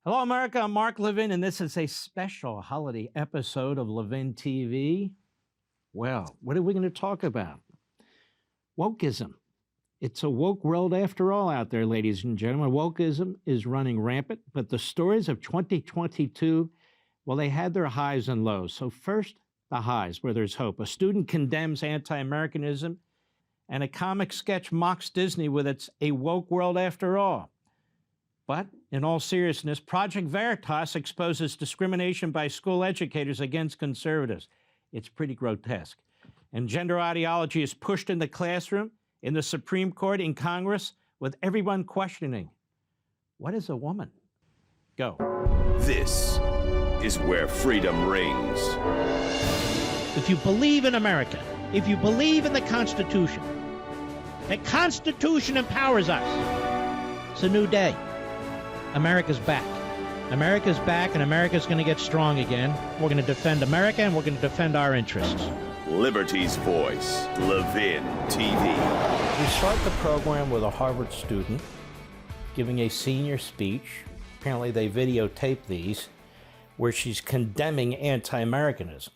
Hello, America. I'm Mark Levin, and this is a special holiday episode of Levin TV. Well, what are we going to talk about? Wokeism. It's a woke world after all out there, ladies and gentlemen. Wokeism is running rampant, but the stories of 2022, well, they had their highs and lows. So first, the highs, where there's hope. A student condemns anti-Americanism, and a comic sketch mocks Disney with its A Woke World After All. But in all seriousness, Project Veritas exposes discrimination by school educators against conservatives. It's pretty grotesque. And gender ideology is pushed in the classroom, in the Supreme Court, in Congress, with everyone questioning, what is a woman? Go. This is where freedom rings. If you believe in America, if you believe in the Constitution empowers us. It's a new day. America's back. America's back, and America's going to get strong again. We're going to defend America, and we're going to defend our interests. Liberty's voice, Levin TV. We start the program with a Harvard student giving a senior speech. Apparently they videotape these, where she's condemning anti-Americanism.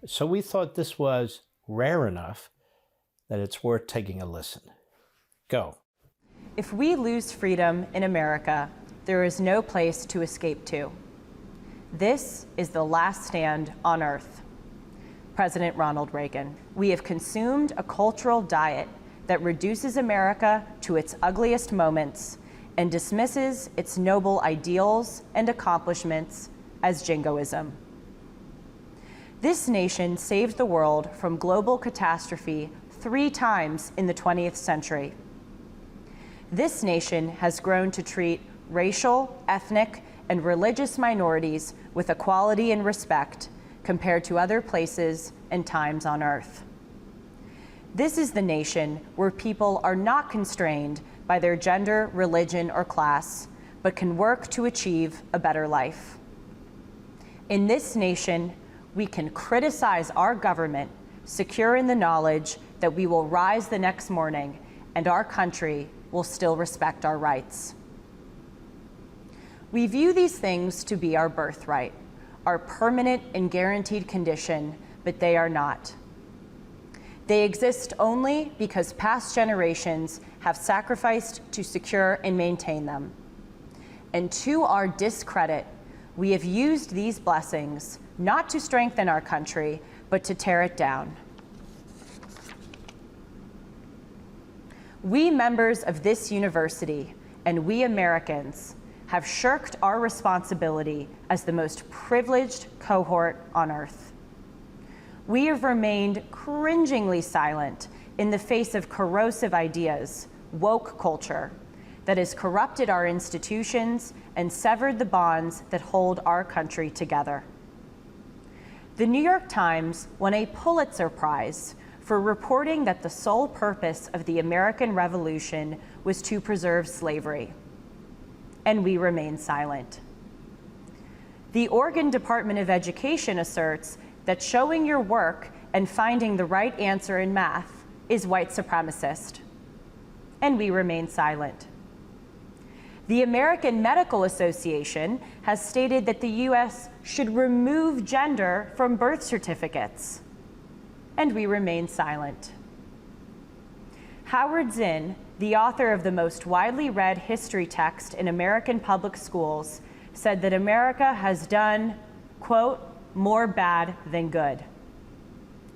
So we thought this was rare enough that it's worth taking a listen. Go. If we lose freedom in America, there is no place to escape to. This is the last stand on earth. President Ronald Reagan. We have consumed a cultural diet that reduces America to its ugliest moments and dismisses its noble ideals and accomplishments as jingoism. This nation saved the world from global catastrophe 3 times in the 20th century. This nation has grown to treat racial, ethnic, and religious minorities with equality and respect compared to other places and times on earth. This is the nation where people are not constrained by their gender, religion, or class, but can work to achieve a better life. In this nation, we can criticize our government, secure in the knowledge that we will rise the next morning and our country will still respect our rights. We view these things to be our birthright, our permanent and guaranteed condition, but they are not. They exist only because past generations have sacrificed to secure and maintain them. And to our discredit, we have used these blessings not to strengthen our country, but to tear it down. We members of this university, and we Americans, have shirked our responsibility as the most privileged cohort on earth. We have remained cringingly silent in the face of corrosive ideas, woke culture, that has corrupted our institutions and severed the bonds that hold our country together. The New York Times won a Pulitzer Prize for reporting that the sole purpose of the American Revolution was to preserve slavery. And we remain silent. The Oregon Department of Education asserts that showing your work and finding the right answer in math is white supremacist. And we remain silent. The American Medical Association has stated that the U.S. should remove gender from birth certificates. And we remain silent. Howard Zinn, the author of the most widely read history text in American public schools, said that America has done, quote, more bad than good.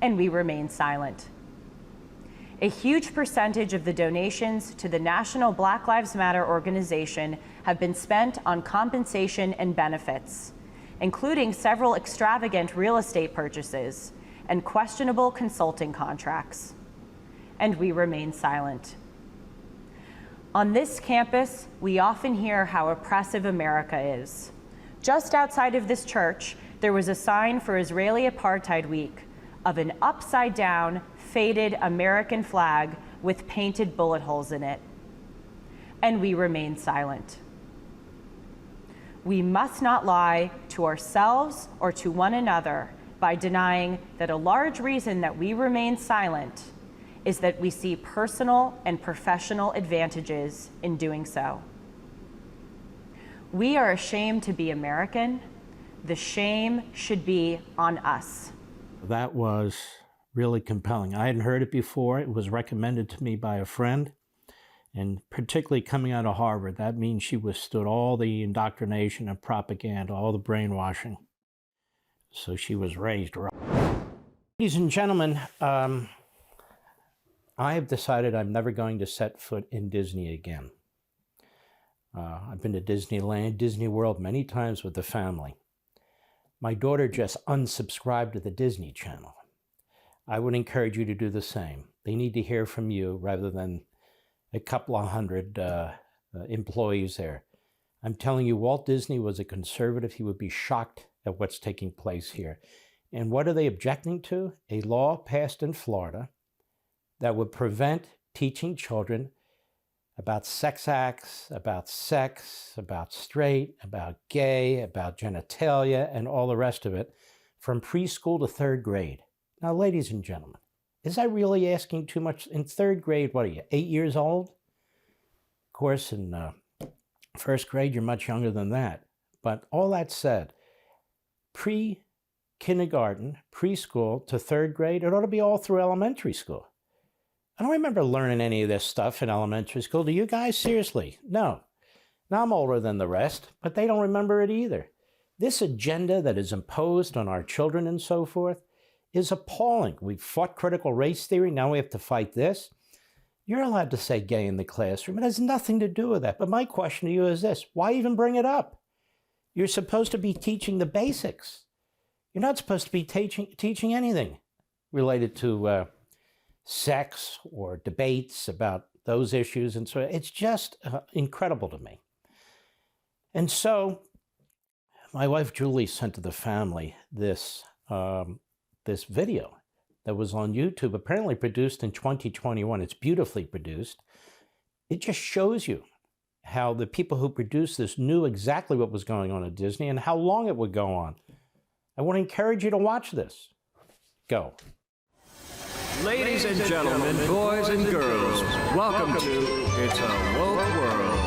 And we remain silent. A huge percentage of the donations to the National Black Lives Matter organization have been spent on compensation and benefits, including several extravagant real estate purchases and questionable consulting contracts. And we remain silent. On this campus, we often hear how oppressive America is. Just outside of this church, there was a sign for Israeli Apartheid Week of an upside-down, faded American flag with painted bullet holes in it. And we remain silent. We must not lie to ourselves or to one another by denying that a large reason that we remain silent is that we see personal and professional advantages in doing so. We are ashamed to be American. The shame should be on us. That was really compelling. I hadn't heard it before. It was recommended to me by a friend. And particularly coming out of Harvard, that means she withstood all the indoctrination and propaganda, all the brainwashing. So she was raised right. Ladies and gentlemen, I have decided I'm never going to set foot in Disney again. I've been to Disneyland, Disney World many times with the family. My daughter just unsubscribed to the Disney Channel. I would encourage you to do the same. They need to hear from you rather than a couple of hundred employees there. I'm telling you, Walt Disney was a conservative. He would be shocked at what's taking place here. And what are they objecting to? A law passed in Florida that would prevent teaching children about sex acts, about sex, about straight, about gay, about genitalia, and all the rest of it from preschool to third grade. Now, ladies and gentlemen, is that really asking too much? In third grade, what are you, 8 years old? Of course, in first grade, you're much younger than that. But all that said, pre-kindergarten, preschool to third grade, it ought to be all through elementary school. I don't remember learning any of this stuff in elementary school. Do you guys? Seriously? No. Now I'm older than the rest, but they don't remember it either. This agenda that is imposed on our children and so forth is appalling. We fought critical race theory. Now we have to fight this. You're allowed to say gay in the classroom. It has nothing to do with that. But my question to you is this: why even bring it up? You're supposed to be teaching the basics. You're not supposed to be teaching anything related to sex or debates about those issues. And so it's just incredible to me. And so my wife, Julie, sent to the family this video that was on YouTube, apparently produced in 2021. It's beautifully produced. It just shows you how the people who produced this knew exactly what was going on at Disney and how long it would go on. I want to encourage you to watch this. Go. Ladies and gentlemen, boys and girls, welcome to It's a Woke World.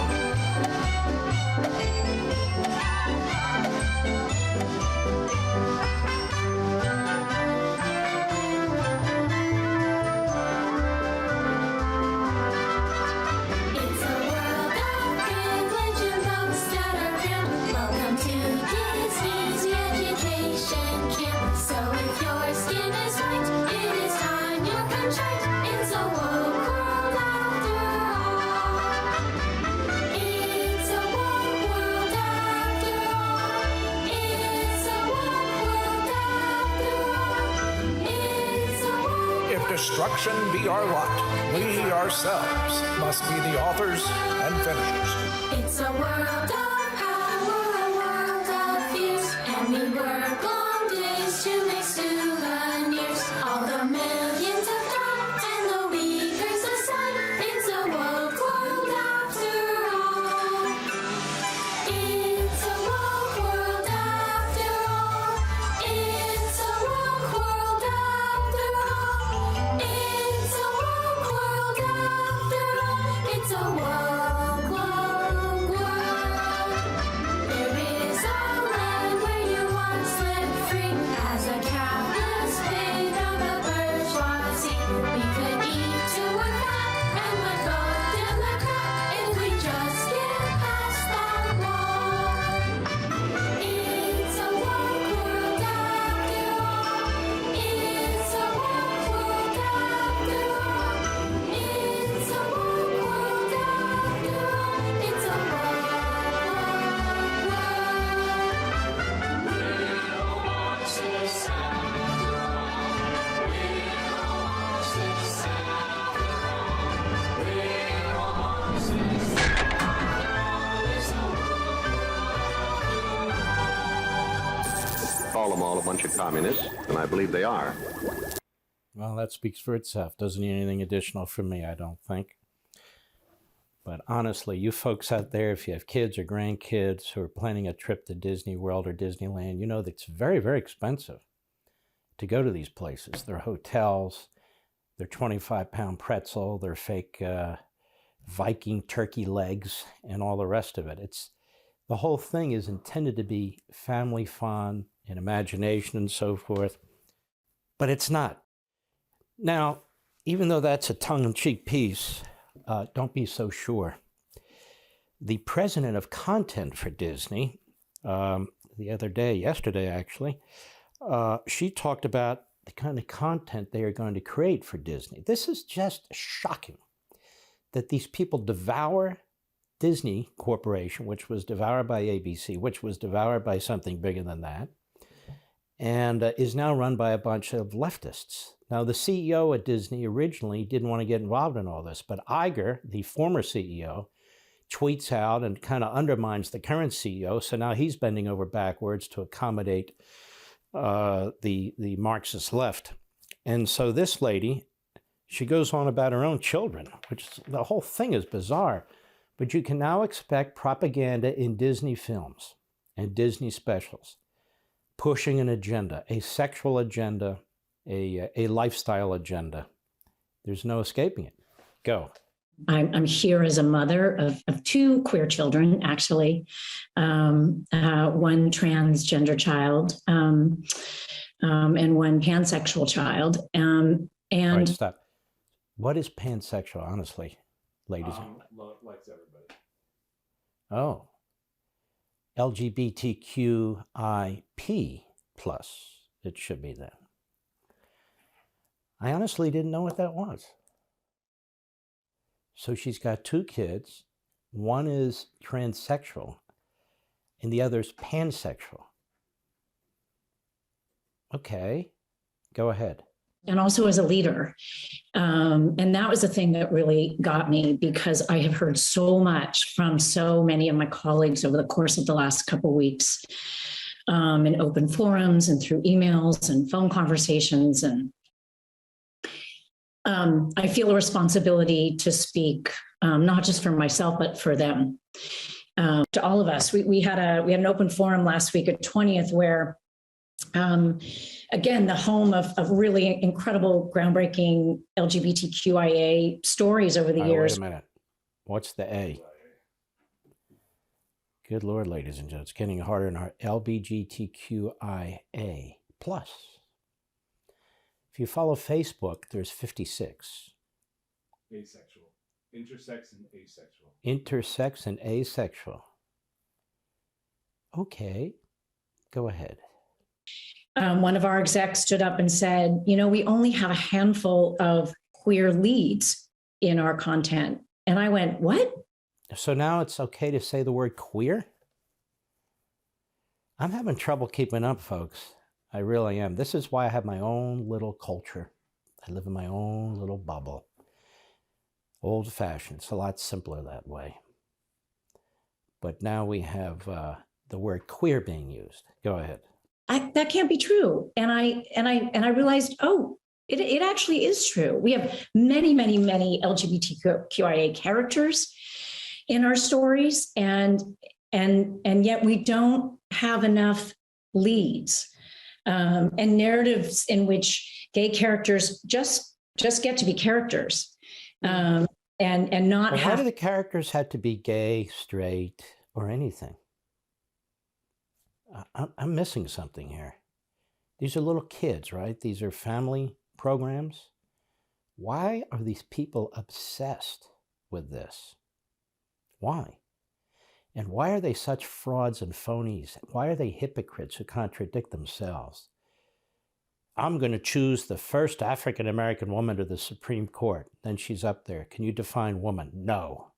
Destruction be our lot. We ourselves must be the authors and finishers. It's a world of power, a world of fears, and we work long days to make souvenirs. All the millions of down and the weakers aside. It's a woke world after all. It's a woke world after all. It's a woke world after all. It's a woke world after all. It's a woke, woke world. There is a land where you once lived free as a countless pig of the bourgeoisie. We could eat to work fat and would vote Democrat if we just get past that wall. It's a woke world after all. It's a woke world after all. It's a woke world after all. It's a woke, woke world. Call them all a bunch of communists, and I believe they are. Well, that speaks for itself. Doesn't need anything additional from me, I don't think. But honestly, you folks out there, if you have kids or grandkids who are planning a trip to Disney World or Disneyland, you know that it's very, very expensive to go to these places. Their hotels, their 25-pound pretzel, their fake Viking turkey legs, and all the rest of it. The whole thing is intended to be family fun and imagination and so forth, but it's not. Now, even though that's a tongue-in-cheek piece, don't be so sure. The president of content for Disney, the other day, yesterday actually, she talked about the kind of content they are going to create for Disney. This is just shocking that these people devour Disney Corporation, which was devoured by ABC, which was devoured by something bigger than that, and is now run by a bunch of leftists. Now, the CEO at Disney originally didn't want to get involved in all this, but Iger, the former CEO, tweets out and kind of undermines the current CEO, so now he's bending over backwards to accommodate the Marxist left. And so this lady, she goes on about her own children, which the whole thing is bizarre. But you can now expect propaganda in Disney films and Disney specials, pushing an agenda, a sexual agenda, a lifestyle agenda. There's no escaping it. Go. I'm here as a mother of two queer children, actually, one transgender child and one pansexual child. And all right, stop. What is pansexual, honestly, ladies? Likes everybody. Oh, LGBTQIP plus. It should be that. I honestly didn't know what that was. So she's got two kids. One is transsexual and the other's pansexual. Okay, go ahead. And also as a leader. And that was the thing that really got me, because I have heard so much from so many of my colleagues over the course of the last couple of weeks in open forums and through emails and phone conversations. And I feel a responsibility to speak, not just for myself, but for them, to all of us. We had an open forum last week at 20th where, again, the home of really incredible, groundbreaking LGBTQIA stories over the years. Wait a minute. What's the A? Good Lord, ladies and gentlemen, it's getting harder and harder. LGBTQIA plus. If you follow Facebook, there's 56. Asexual. Intersex and asexual. Intersex and asexual. Okay, go ahead. One of our execs stood up and said, we only have a handful of queer leads in our content. And I went, what? So now it's okay to say the word queer? I'm having trouble keeping up, folks. I really am. This is why I have my own little culture. I live in my own little bubble. Old fashioned. It's a lot simpler that way. But now we have the word queer being used. Go ahead. That can't be true. And I realized, it actually is true. We have many, many, many LGBTQIA characters in our stories, and yet we don't have enough leads and narratives in which gay characters just get to be characters and not But have. why do the characters have to be gay, straight, or anything? I'm missing something here. These are little kids, right? These are family programs. Why are these people obsessed with this? Why? And why are they such frauds and phonies? Why are they hypocrites who contradict themselves? I'm going to choose the first African-American woman to the Supreme Court. Then she's up there. Can you define woman? No.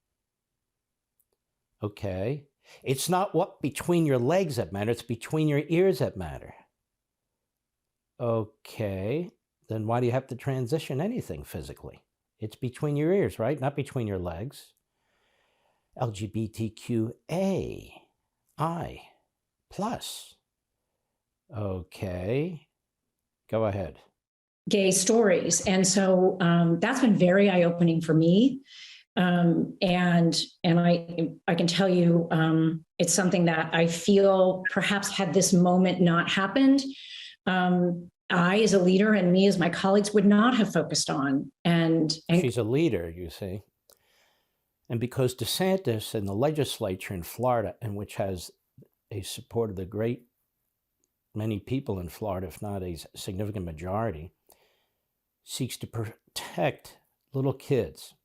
Okay. It's not what between your legs that matter. It's between your ears that matter. Okay. Then why do you have to transition anything physically? It's between your ears, right? Not between your legs. LGBTQAI plus. Okay. Go ahead. Gay stories. And so that's been very eye-opening for me. And I can tell you, it's something that I feel perhaps had this moment not happened, I as a leader and me as my colleagues would not have focused on. And she's a leader, you see. And because DeSantis and the legislature in Florida, and which has a support of the great many people in Florida, if not a significant majority, seeks to protect little kids.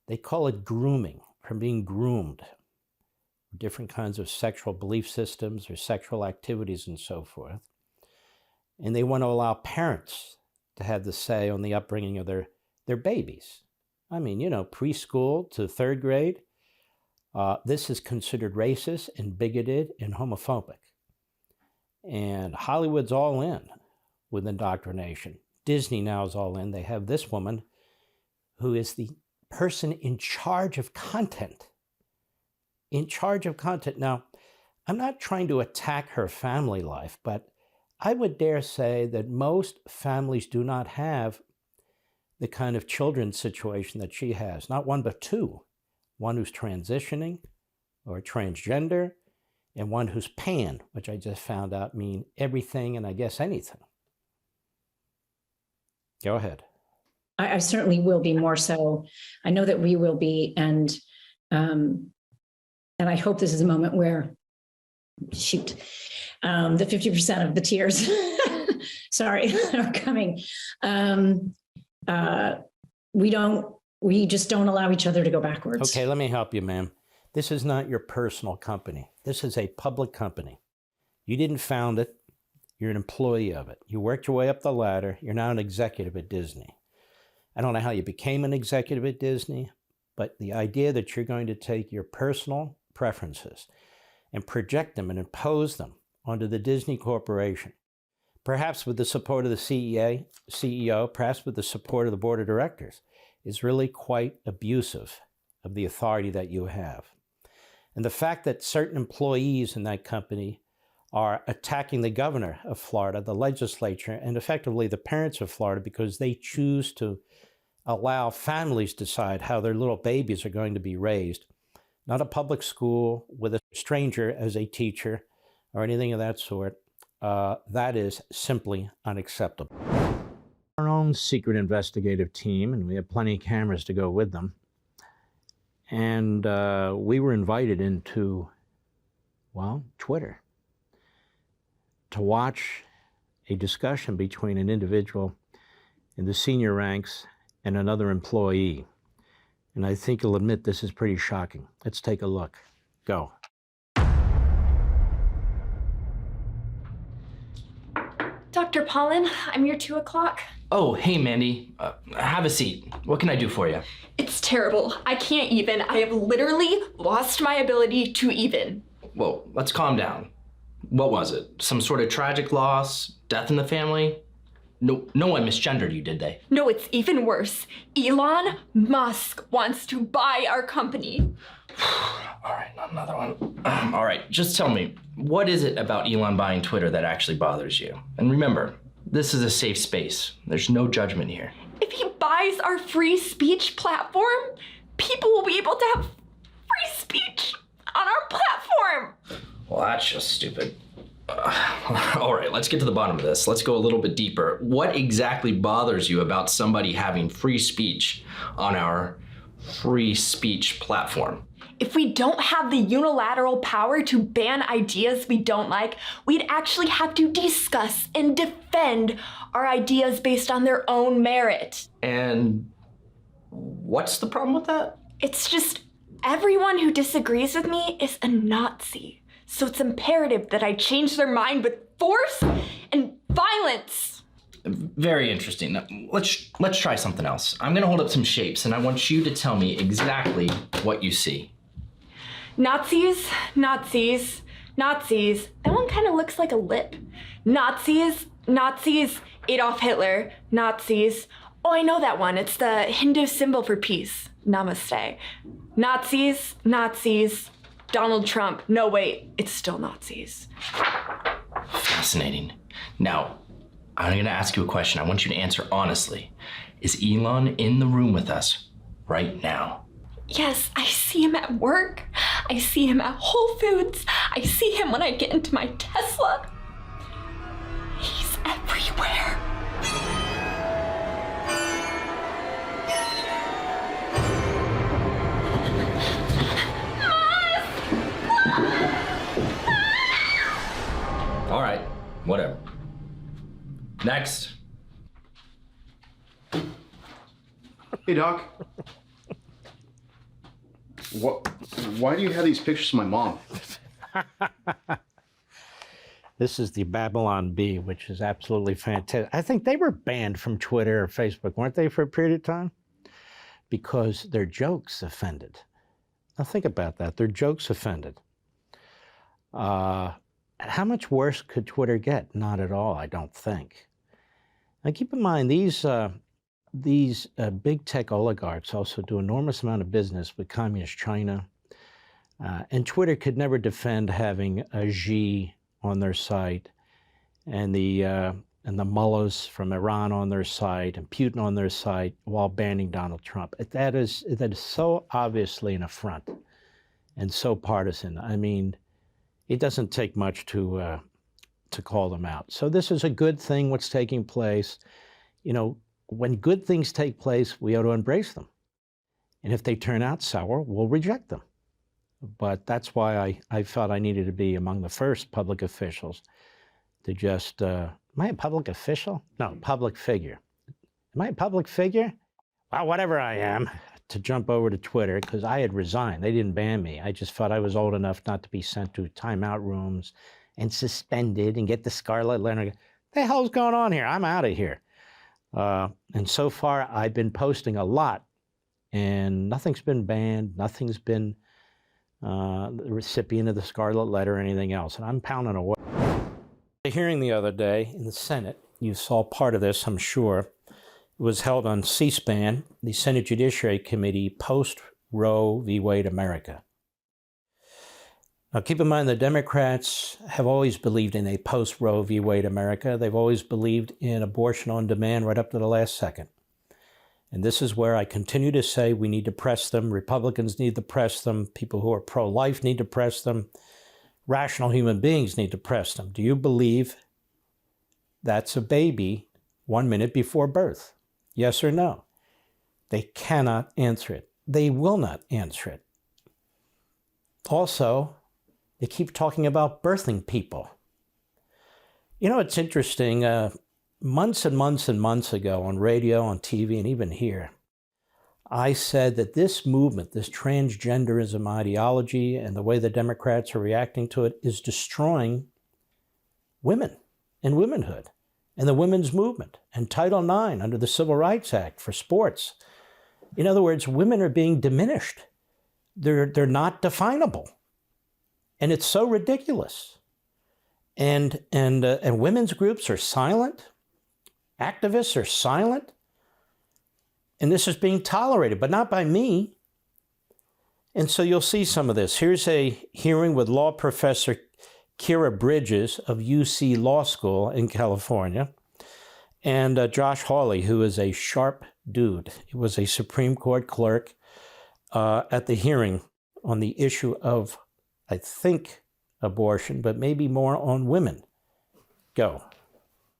They call it grooming, from being groomed, different kinds of sexual belief systems or sexual activities and so forth. And they want to allow parents to have the say on the upbringing of their babies. I mean, you know, preschool to third grade, this is considered racist and bigoted and homophobic. And Hollywood's all in with indoctrination. Disney now is all in. They have this woman who is the person in charge of content. In charge of content. Now, I'm not trying to attack her family life, but I would dare say that most families do not have the kind of children's situation that she has. Not one, but two. One who's transitioning or transgender, and one who's pan, which I just found out mean everything and I guess anything. Go ahead. I certainly will be more so. I know that we will be, and I hope this is a moment where, shoot, the 50% of the tears, sorry, are coming. We just don't allow each other to go backwards. Okay, let me help you, ma'am. This is not your personal company. This is a public company. You didn't found it. You're an employee of it. You worked your way up the ladder. You're now an executive at Disney. I don't know how you became an executive at Disney, but the idea that you're going to take your personal preferences and project them and impose them onto the Disney Corporation, perhaps with the support of the CEO, perhaps with the support of the board of directors, is really quite abusive of the authority that you have. And the fact that certain employees in that company are attacking the governor of Florida, the legislature, and effectively the parents of Florida because they choose to allow families decide how their little babies are going to be raised, not a public school with a stranger as a teacher or anything of that sort, that is simply unacceptable. Our own secret investigative team, and we have plenty of cameras to go with them, and we were invited into, well, Twitter to watch a discussion between an individual in the senior ranks and another employee. And I think you'll admit this is pretty shocking. Let's take a look. Go. Dr. Pollen, I'm your 2 o'clock. Oh, hey, Mandy. Have a seat. What can I do for you? It's terrible. I can't even. I have literally lost my ability to even. Whoa, let's calm down. What was it? Some sort of tragic loss? Death in the family? No one misgendered you, did they? No, it's even worse. Elon Musk wants to buy our company. All right, not another one. All right, just tell me, what is it about Elon buying Twitter that actually bothers you? And remember, this is a safe space. There's no judgment here. If he buys our free speech platform, people will be able to have free speech on our platform. Well, that's just stupid. All right, let's get to the bottom of this. Let's go a little bit deeper. What exactly bothers you about somebody having free speech on our free speech platform? If we don't have the unilateral power to ban ideas we don't like, we'd actually have to discuss and defend our ideas based on their own merit. And what's the problem with that? It's just everyone who disagrees with me is a Nazi. So it's imperative that I change their mind with force and violence. Very interesting. Now, let's try something else. I'm gonna hold up some shapes and I want you to tell me exactly what you see. Nazis, Nazis, Nazis. That one kind of looks like a lip. Nazis, Nazis, Adolf Hitler, Nazis. Oh, I know that one. It's the Hindu symbol for peace. Namaste. Nazis, Nazis, Donald Trump. No, wait, it's still Nazis. Fascinating. Now, I'm gonna ask you a question. I want you to answer honestly. Is Elon in the room with us right now? Yes, I see him at work. I see him at Whole Foods. I see him when I get into my Tesla. He's everywhere. Whatever. Next. Hey, Doc. Why do you have these pictures of my mom? This is the Babylon Bee, which is absolutely fantastic. I think they were banned from Twitter or Facebook, weren't they, for a period of time? Because their jokes offended. Now think about that. Their jokes offended. How much worse could Twitter get? Not at all, I don't think. Now keep in mind, these big tech oligarchs also do enormous amount of business with communist China. And Twitter could never defend having a Xi on their site and the mullahs from Iran on their site and Putin on their site while banning Donald Trump. That is so obviously an affront and so partisan. I mean, it doesn't take much to call them out. So this is a good thing, what's taking place. You know, when good things take place, we ought to embrace them. And if they turn out sour, we'll reject them. But that's why I felt I needed to be among the first public officials to just, am I a public official? No, public figure. Am I a public figure? Well, whatever I am, to jump over to Twitter, because I had resigned. They didn't ban me. I just felt I was old enough not to be sent to timeout rooms and suspended and get the scarlet letter. What the hell's going on here? I'm out of here. And so far, I've been posting a lot, and nothing's been banned. Nothing's been the recipient of the scarlet letter or anything else. And I'm pounding away. The hearing the other day in the Senate, you saw part of this, I'm sure. It was held on C-SPAN, the Senate Judiciary Committee, post-Roe v. Wade America. Now, keep in mind, the Democrats have always believed in a post-Roe v. Wade America. They've always believed in abortion on demand right up to the last second. And this is where I continue to say we need to press them. Republicans need to press them. People who are pro-life need to press them. Rational human beings need to press them. Do you believe that's a baby 1 minute before birth? Yes or no? They cannot answer it. They will not answer it. Also, they keep talking about birthing people. You know, it's interesting. Months and months and months ago on radio, on TV, and even here, I said that this movement, this transgenderism ideology and the way the Democrats are reacting to it is destroying women and womanhood and the women's movement and Title IX under the Civil Rights Act for sports. In other words, women are being diminished. They're not definable. And it's so ridiculous. And women's groups are silent. Activists are silent. And this is being tolerated, but not by me. And so you'll see some of this. Here's a hearing with law professor Kira Bridges of UC Law School in California, and Josh Hawley, who is a sharp dude. He was a Supreme Court clerk at the hearing on the issue of, I think, abortion, but maybe more on women. Go.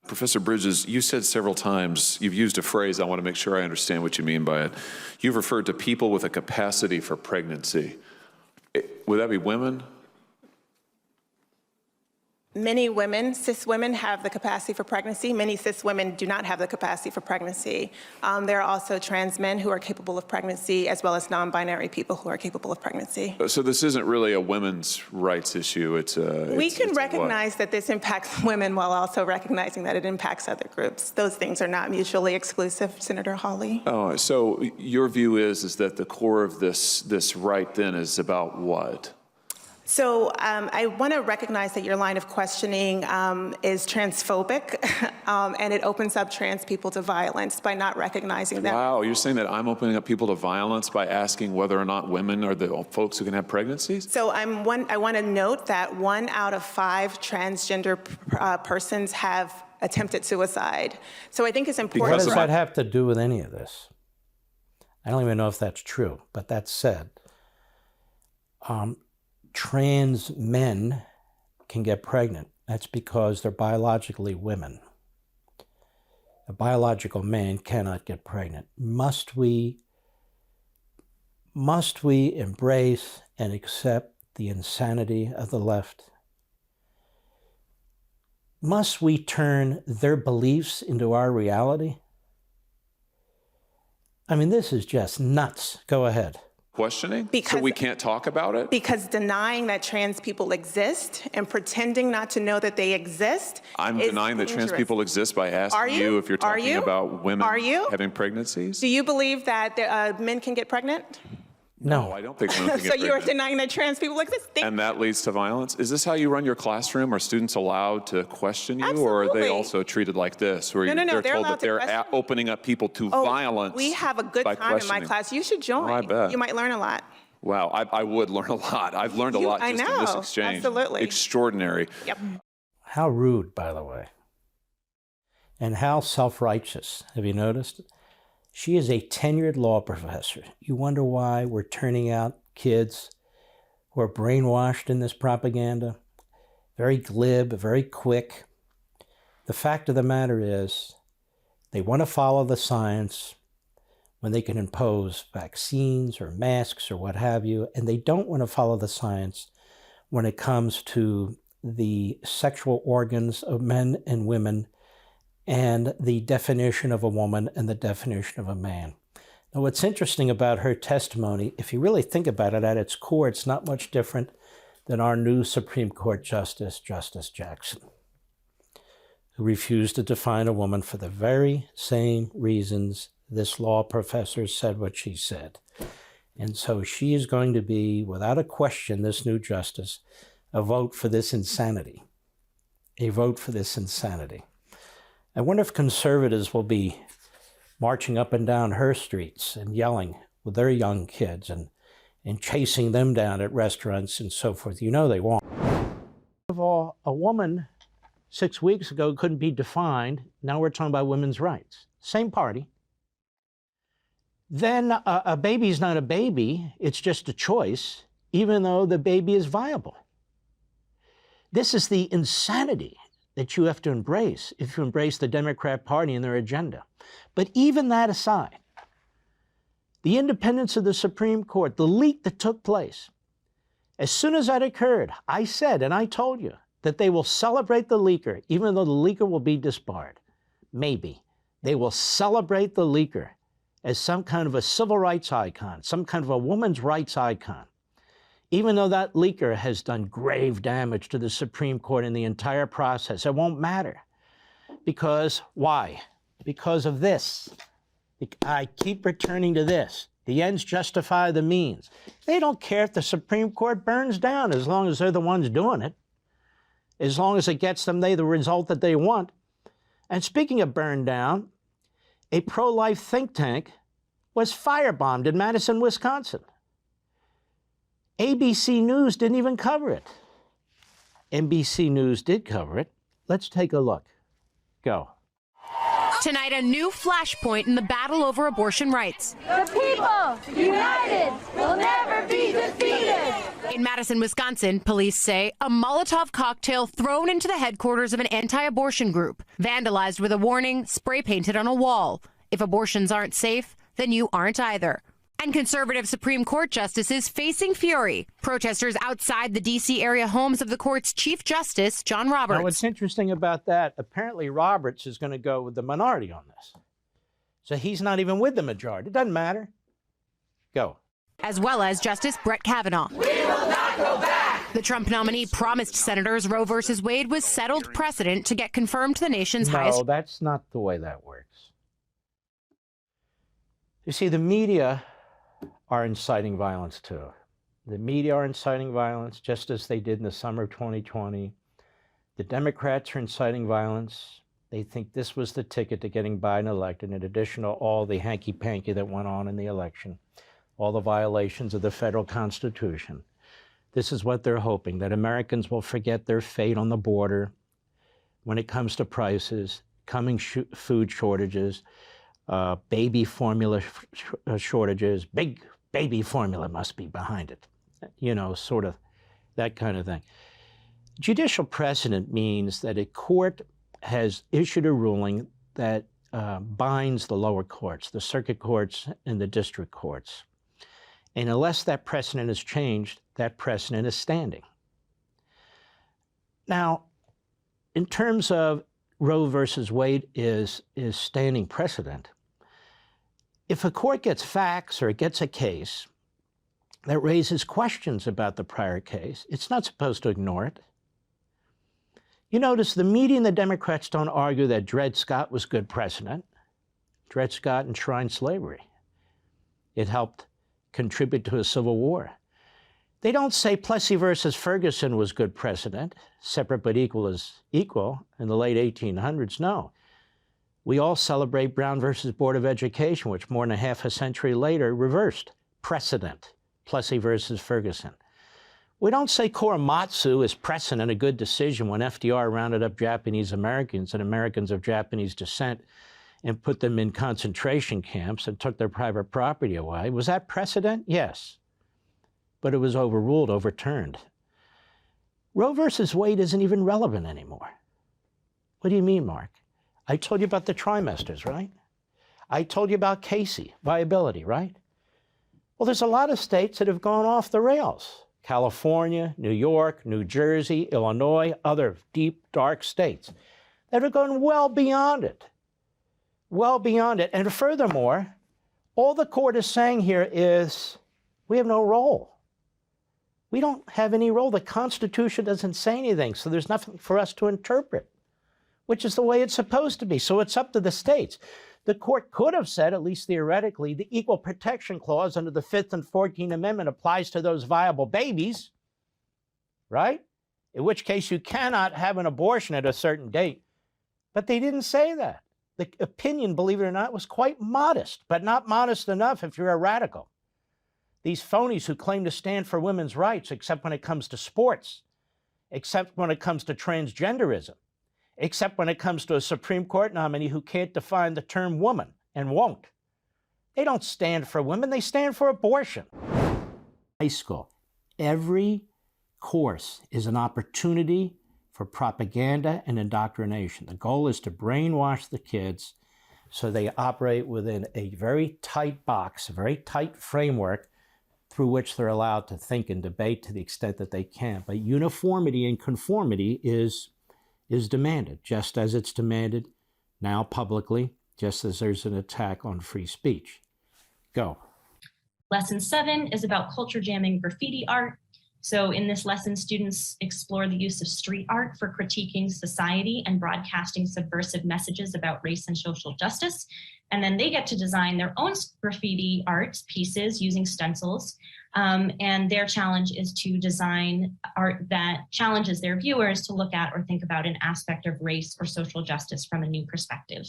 Professor Bridges, you said several times, you've used a phrase, I want to make sure I understand what you mean by it. You've referred to people with a capacity for pregnancy. Would that be women? Many women, cis women, have the capacity for pregnancy. Many cis women do not have the capacity for pregnancy. There are also trans men who are capable of pregnancy, as well as non-binary people who are capable of pregnancy. So this isn't really a women's rights issue. We can recognize that this impacts women while also recognizing that it impacts other groups. Those things are not mutually exclusive, Senator Hawley. Oh, so your view is that the core of this right then is about what? So I want to recognize that your line of questioning is transphobic, and it opens up trans people to violence by not recognizing that. Wow, you're saying that I'm opening up people to violence by asking whether or not women are the folks who can have pregnancies? So I want to note that 1 out of 5 transgender persons have attempted suicide. So I think it's important. What does that have to do with any of this? I don't even know if that's true, but that said, trans men can get pregnant. That's because they're biologically women. A biological man cannot get pregnant. Must we embrace and accept the insanity of the left? must we turn their beliefs into our reality? I mean, this is just nuts. Go ahead. Questioning? So we can't talk about it? Because denying that trans people exist and pretending not to know that they exist I'm is denying that trans dangerous. people exist by asking Are you? if you're Are talking you? about women Are you? having pregnancies. Do you believe that men can get pregnant? No. I don't think women can get So you are pregnant. denying that trans people exist? And that leads to violence? Is this how you run your classroom? Are students allowed to question you? Or are Absolutely. they also treated like this, where No, they're they're told allowed that to they're question. opening up people to Oh, violence? we have a good by time in my questioning? class. You should join. Oh, I bet. You might learn a lot. Wow, I would learn a lot. I've learned a lot I just in this know. exchange. Absolutely. Extraordinary. Yep. How rude, by the way. And how self-righteous. Have you noticed? She is a tenured law professor. You wonder why we're turning out kids who are brainwashed in this propaganda? Very glib, very quick. The fact of the matter is, they want to follow the science when they can impose vaccines or masks or what have you, and they don't want to follow the science when it comes to the sexual organs of men and women and the definition of a woman and the definition of a man. Now, what's interesting about her testimony, if you really think about it at its core, it's not much different than our new Supreme Court Justice, Justice Jackson, who refused to define a woman for the very same reasons this law professor said what she said. And so she is going to be, without a question, this new justice, a vote for this insanity. A vote for this insanity. I wonder if conservatives will be marching up and down her streets and yelling with their young kids and chasing them down at restaurants and so forth. You know they won't. First of all, a woman 6 weeks ago couldn't be defined. Now we're talking about women's rights. Same party. Then a baby's not a baby, it's just a choice, even though the baby is viable. This is the insanity that you have to embrace if you embrace the Democrat Party and their agenda. But even that aside, the independence of the Supreme Court, the leak that took place, as soon as that occurred, I said, and I told you, that they will celebrate the leaker, even though the leaker will be disbarred. Maybe. They will celebrate the leaker as some kind of a civil rights icon, some kind of a woman's rights icon, even though that leaker has done grave damage to the Supreme Court in the entire process. It won't matter. Because why? Because of this. I keep returning to this. The ends justify the means. They don't care if the Supreme Court burns down as long as they're the ones doing it, as long as it gets them the result that they want. And speaking of burn down, a pro-life think tank was firebombed in Madison, Wisconsin. ABC News didn't even cover it. NBC News did cover it. Let's take a look. Go. Tonight, a new flashpoint in the battle over abortion rights. The people, united, will never be defeated. In Madison, Wisconsin, police say a Molotov cocktail thrown into the headquarters of an anti-abortion group, vandalized with a warning spray painted on a wall. If abortions aren't safe, then you aren't either. And conservative Supreme Court justices facing fury. Protesters outside the D.C. area homes of the court's Chief Justice, John Roberts. Now, what's interesting about that, apparently Roberts is going to go with the minority on this. So he's not even with the majority. It doesn't matter. Go. As well as Justice Brett Kavanaugh. We will not go back. The Trump nominee promised senators Roe versus Wade was settled precedent to get confirmed to the nation's highest. No, that's not the way that works. You see, the media are inciting violence too. The media are inciting violence just as they did in the summer of 2020. The Democrats are inciting violence. They think this was the ticket to getting Biden elected, in addition to all the hanky-panky that went on in the election, all the violations of the federal Constitution. This is what they're hoping, that Americans will forget their fate on the border when it comes to prices, coming food shortages, baby formula shortages, big baby formula must be behind it. You know, sort of that kind of thing. Judicial precedent means that a court has issued a ruling that binds the lower courts, the circuit courts and the district courts. And unless that precedent is changed, that precedent is standing. Now, in terms of Roe versus Wade is standing precedent, if a court gets facts or it gets a case that raises questions about the prior case, it's not supposed to ignore it. You notice the media and the Democrats don't argue that Dred Scott was good precedent. Dred Scott enshrined slavery. It helped contribute to a civil war. They don't say Plessy versus Ferguson was good precedent, separate but equal is equal, in the late 1800s. No. We all celebrate Brown versus Board of Education, which more than a half a century later reversed precedent, Plessy versus Ferguson. We don't say Korematsu is precedent, a good decision, when FDR rounded up Japanese Americans and Americans of Japanese descent and put them in concentration camps and took their private property away. Was that precedent? Yes. But it was overruled, overturned. Roe versus Wade isn't even relevant anymore. What do you mean, Mark? I told you about the trimesters, right? I told you about Casey, viability, right? Well, there's a lot of states that have gone off the rails. California, New York, New Jersey, Illinois, other deep, dark states that have gone well beyond it. Well beyond it. And furthermore, all the court is saying here is we have no role. We don't have any role. The Constitution doesn't say anything, so there's nothing for us to interpret, which is the way it's supposed to be. So it's up to the states. The court could have said, at least theoretically, the Equal Protection Clause under the 5th and 14th Amendment applies to those viable babies, right? In which case you cannot have an abortion at a certain date. But they didn't say that. The opinion, believe it or not, was quite modest, but not modest enough if you're a radical. These phonies who claim to stand for women's rights, except when it comes to sports, except when it comes to transgenderism, except when it comes to a Supreme Court nominee who can't define the term woman and won't. They don't stand for women, they stand for abortion. High school, every course is an opportunity for propaganda and indoctrination. The goal is to brainwash the kids so they operate within a very tight box, a very tight framework through which they're allowed to think and debate to the extent that they can. But uniformity and conformity is demanded, just as it's demanded now publicly, just as there's an attack on free speech. Go. Lesson 7 is about culture jamming graffiti art. So in this lesson, students explore the use of street art for critiquing society and broadcasting subversive messages about race and social justice. And then they get to design their own graffiti art pieces using stencils. And their challenge is to design art that challenges their viewers to look at or think about an aspect of race or social justice from a new perspective.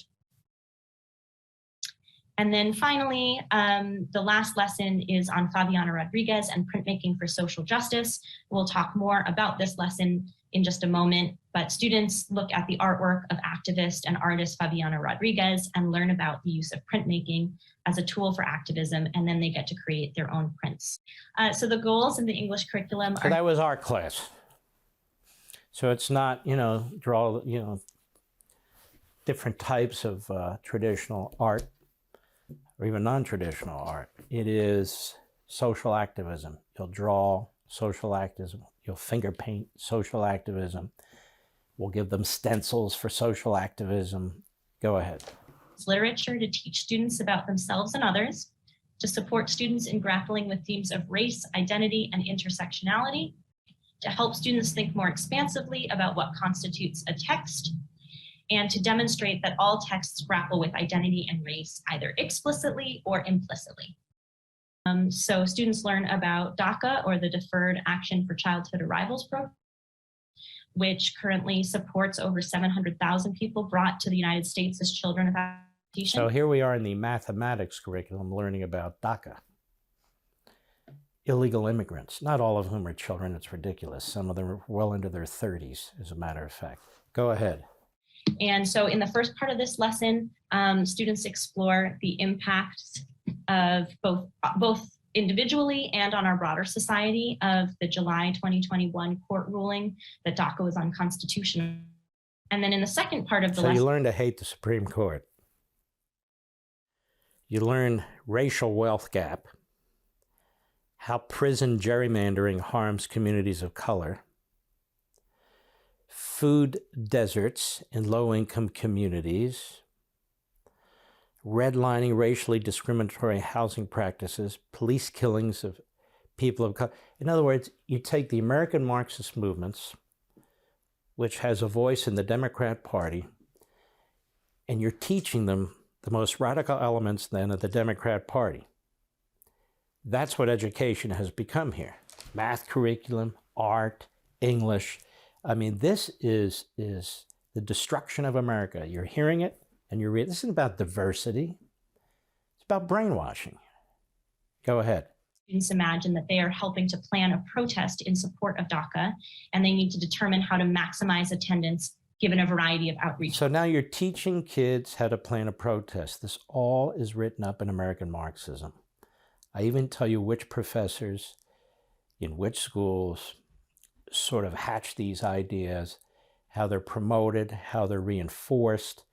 And then finally, the last lesson is on Fabiana Rodriguez and printmaking for social justice. We'll talk more about this lesson in just a moment, but students look at the artwork of activist and artist Fabiana Rodriguez and learn about the use of printmaking as a tool for activism, and then they get to create their own prints. So the goals in the English curriculum So that was art class. So it's not, draw, different types of traditional art or even non-traditional art. It is social activism. You'll draw social activism. You'll finger paint social activism. We'll give them stencils for social activism. Go ahead. Literature to teach students about themselves and others, to support students in grappling with themes of race, identity, and intersectionality, to help students think more expansively about what constitutes a text, and to demonstrate that all texts grapple with identity and race, either explicitly or implicitly. So students learn about DACA, or the Deferred Action for Childhood Arrivals Program, which currently supports over 700,000 people brought to the United States as children of adoption. So here we are in the mathematics curriculum learning about DACA. Illegal immigrants, not all of whom are children, it's ridiculous. Some of them are well into their 30s, as a matter of fact. Go ahead. And so in the first part of this lesson, students explore the impacts of both individually and on our broader society of the July 2021 court ruling that DACA was unconstitutional. And then in the second part of the lesson— So you learn to hate the Supreme Court. You learn racial wealth gap, how prison gerrymandering harms communities of color, food deserts in low-income communities, redlining racially discriminatory housing practices, police killings of people of color. In other words, you take the American Marxist movements, which has a voice in the Democrat Party, and you're teaching them the most radical elements then of the Democrat Party. That's what education has become here. Math curriculum, art, English. I mean, this is the destruction of America. You're hearing it and you're reading. This isn't about diversity. It's about brainwashing. Go ahead. Students imagine that they are helping to plan a protest in support of DACA, and they need to determine how to maximize attendance given a variety of outreach. So now you're teaching kids how to plan a protest. This all is written up in American Marxism. I even tell you which professors in which schools sort of hatch these ideas, how they're promoted, how they're reinforced,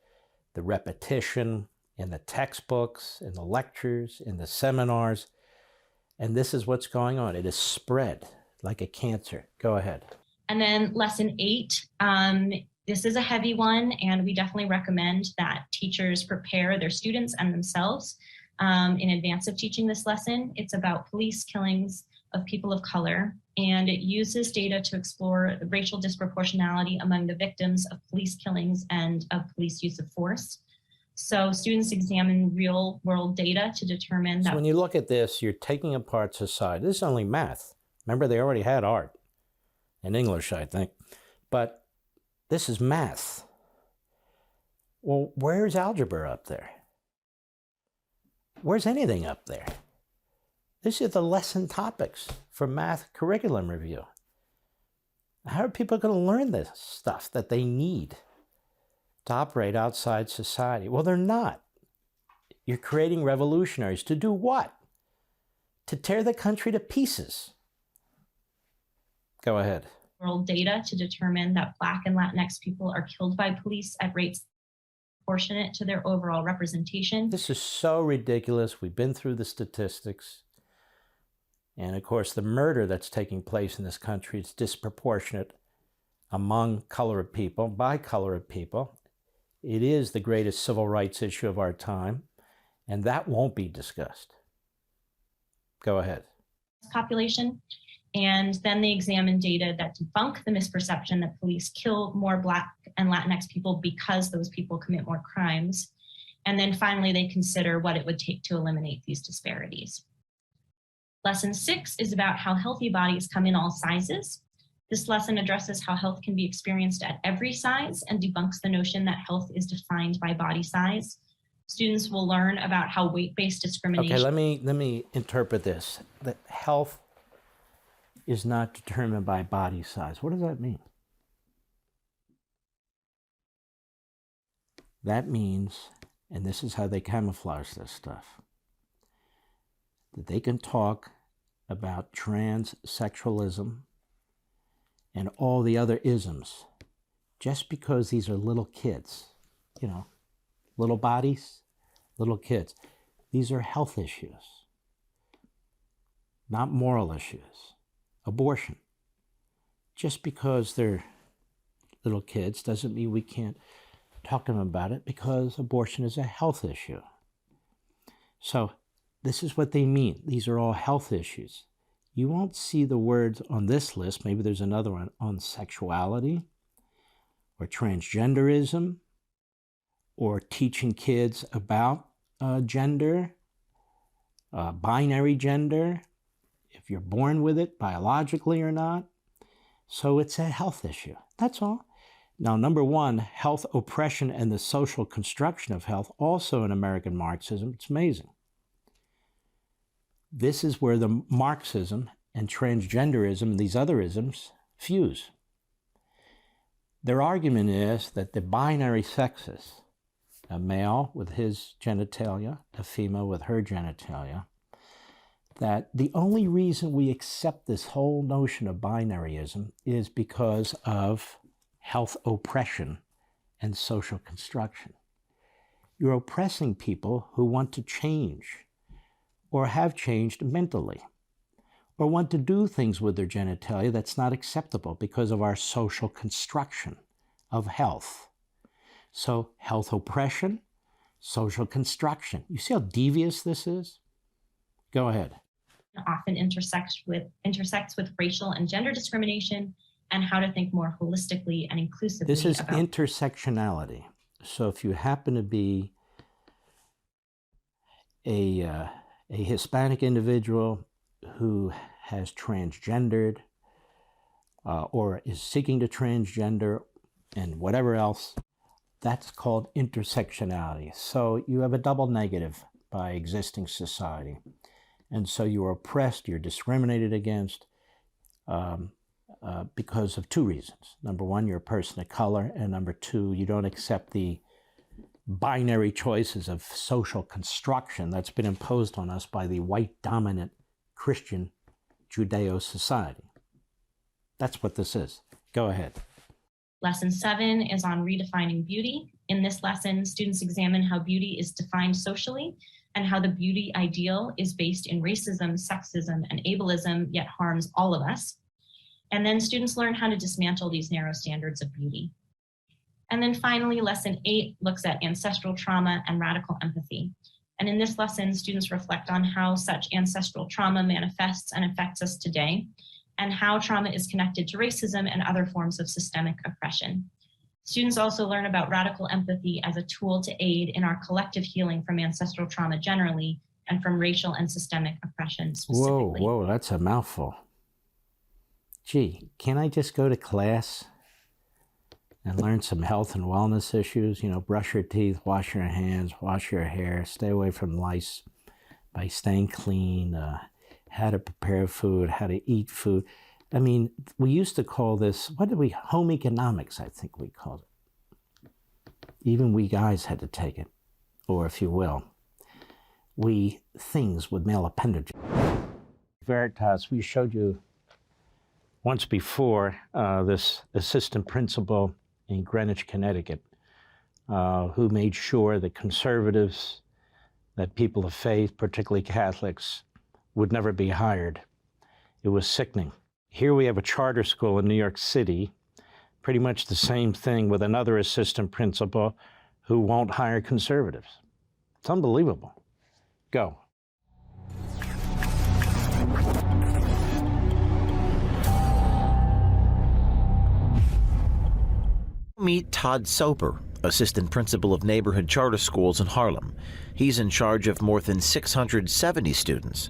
the repetition in the textbooks, in the lectures, in the seminars. And this is what's going on. It is spread like a cancer. Go ahead. And then lesson 8, this is a heavy one, and we definitely recommend that teachers prepare their students and themselves in advance of teaching this lesson. It's about police killings of people of color, and it uses data to explore the racial disproportionality among the victims of police killings and of police use of force. So students examine real world data to determine that. So when you look at this, you're taking apart society. This is only math. Remember, they already had art and English, I think. But this is math. Well, where's algebra up there? Where's anything up there? These are the lesson topics for math curriculum review. How are people going to learn this stuff that they need to operate outside society? Well, they're not. You're creating revolutionaries to do what? To tear the country to pieces. Go ahead. World data to determine that Black and Latinx people are killed by police at rates proportionate to their overall representation. This is so ridiculous. We've been through the statistics. And of course, the murder that's taking place in this country is disproportionate among colored people, by colored people. It is the greatest civil rights issue of our time, and that won't be discussed. Go ahead. Population. And then they examine data that debunk the misperception that police kill more Black and Latinx people because those people commit more crimes. And then finally, they consider what it would take to eliminate these disparities. Lesson 6 is about how healthy bodies come in all sizes. This lesson addresses how health can be experienced at every size and debunks the notion that health is defined by body size. Students will learn about how weight-based discrimination. Okay, let me interpret this. That health is not determined by body size. What does that mean? That means, and this is how they camouflage this stuff, that they can talk about transsexualism and all the other isms just because these are little kids, you know, little bodies, little kids. These are health issues, not moral issues. Abortion. Just because they're little kids doesn't mean we can't talk to them about it, because abortion is a health issue. So this is what they mean. These are all health issues. You won't see the words on this list. Maybe there's another one on sexuality or transgenderism or teaching kids about gender, binary gender, if you're born with it biologically or not. So it's a health issue. That's all. Now, number one, health oppression and the social construction of health, also in American Marxism. It's amazing. This is where the Marxism and transgenderism and these other isms fuse. Their argument is that the binary sexes, a male with his genitalia, a female with her genitalia, that the only reason we accept this whole notion of binaryism is because of health oppression and social construction. You're oppressing people who want to change or have changed mentally, or want to do things with their genitalia that's not acceptable because of our social construction of health. So health oppression, social construction. You see how devious this is? Go ahead. Often intersects with racial and gender discrimination, and how to think more holistically and inclusively. This is about intersectionality. So if you happen to be a Hispanic individual who has transgendered or is seeking to transgender and whatever else, that's called intersectionality. So you have a double negative by existing society. And so you're oppressed, you're discriminated against because of two reasons. Number one, you're a person of color, and number two, you don't accept the binary choices of social construction that's been imposed on us by the white dominant Christian Judeo society. That's what this is. Go ahead. Lesson 7 is on redefining beauty. In this lesson, students examine how beauty is defined socially and how the beauty ideal is based in racism, sexism, and ableism, yet harms all of us. And then students learn how to dismantle these narrow standards of beauty. And then finally, lesson 8 looks at ancestral trauma and radical empathy. And in this lesson, students reflect on how such ancestral trauma manifests and affects us today, and how trauma is connected to racism and other forms of systemic oppression. Students also learn about radical empathy as a tool to aid in our collective healing from ancestral trauma generally and from racial and systemic oppression specifically. Whoa, that's a mouthful. Gee, can't I just go to class and learn some health and wellness issues? You know, brush your teeth, wash your hands, wash your hair, stay away from lice by staying clean, how to prepare food, how to eat food. I mean, we used to call this, home economics, I think we called it. Even we guys had to take it, or if you will, things with male appendages. Veritas, we showed you once before this assistant principal in Greenwich, Connecticut, who made sure that conservatives, that people of faith, particularly Catholics, would never be hired. It was sickening. Here we have a charter school in New York City, pretty much the same thing with another assistant principal who won't hire conservatives. It's unbelievable. Go. Meet Todd Soper, assistant principal of neighborhood charter schools in Harlem. He's in charge of more than 670 students.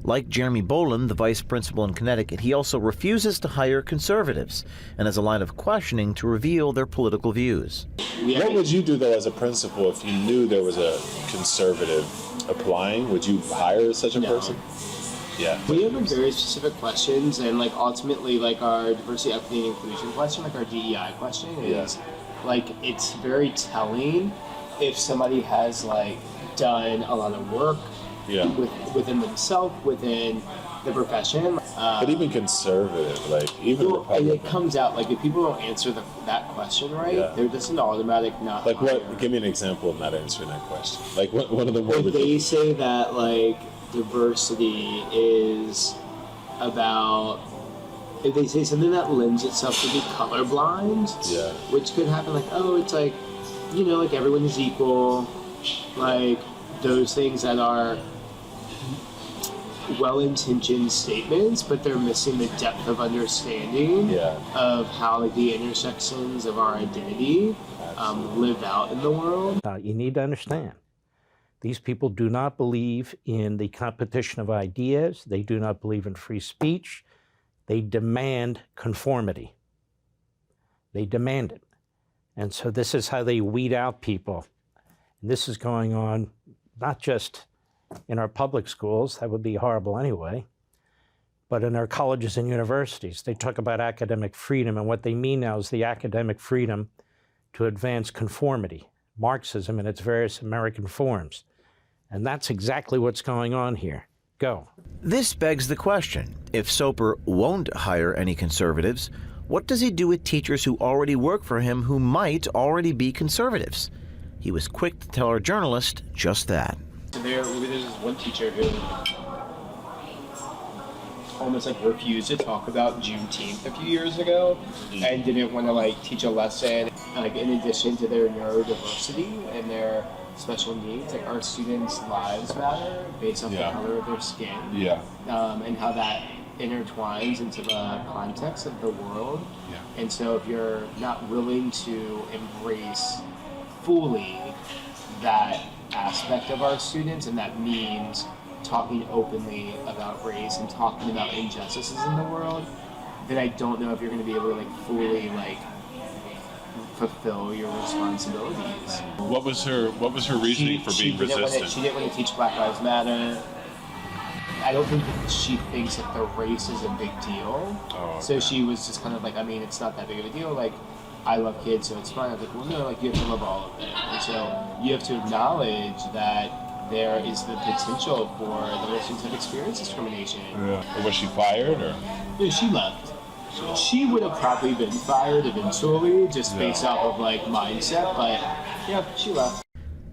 Like Jeremy Boland, the vice principal in Connecticut, he also refuses to hire conservatives and has a line of questioning to reveal their political views. What would you do, though, as a principal if you knew there was a conservative applying? Would you hire such a person? Yeah. We have very specific questions, and ultimately, our diversity, equity, and inclusion question, our DEI question is, it's very telling if somebody has done a lot of work within themselves, within the profession. But even conservative, even Republican. And it comes out, if people don't answer that question right, they're just an automatic not what? Give me an example of not answering that question. One of the more... If they say that, diversity is about... If they say something that lends itself to be colorblind, which could happen, it's everyone is equal, those things that are well-intentioned statements, but they're missing the depth of understanding of how the intersections of our identity live out in the world. You need to understand, these people do not believe in the competition of ideas. They do not believe in free speech. They demand conformity. They demand it. And so this is how they weed out people. And this is going on not just in our public schools, that would be horrible anyway, but in our colleges and universities. They talk about academic freedom, and what they mean now is the academic freedom to advance conformity, Marxism in its various American forms. And that's exactly what's going on here. Go. This begs the question, if Soper won't hire any conservatives, what does he do with teachers who already work for him who might already be conservatives? He was quick to tell our journalist just that. So there's this one teacher who almost like refused to talk about Juneteenth a few years ago, and didn't want to like teach a lesson like in addition to their neurodiversity and their special needs. Like our students' lives matter based on the color of their skin, and how that intertwines into the context of the world. And so if you're not willing to embrace fully that aspect of our students, and that means talking openly about race and talking about injustices in the world, then I don't know if you're going to be able to like fully like fulfill your responsibilities. What was her reasoning for being resistant? She didn't want to teach Black Lives Matter. I don't think that she thinks that the race is a big deal. So she was just kind of like, I mean, it's not that big of a deal. Like, I love kids, so it's fine. I was like, well, no, like you have to love all of them. And so you have to acknowledge that there is the potential for the students to have experienced discrimination. Or was she fired, or? No, she left. She would have probably been fired eventually, just based off of like mindset, but yeah, she left.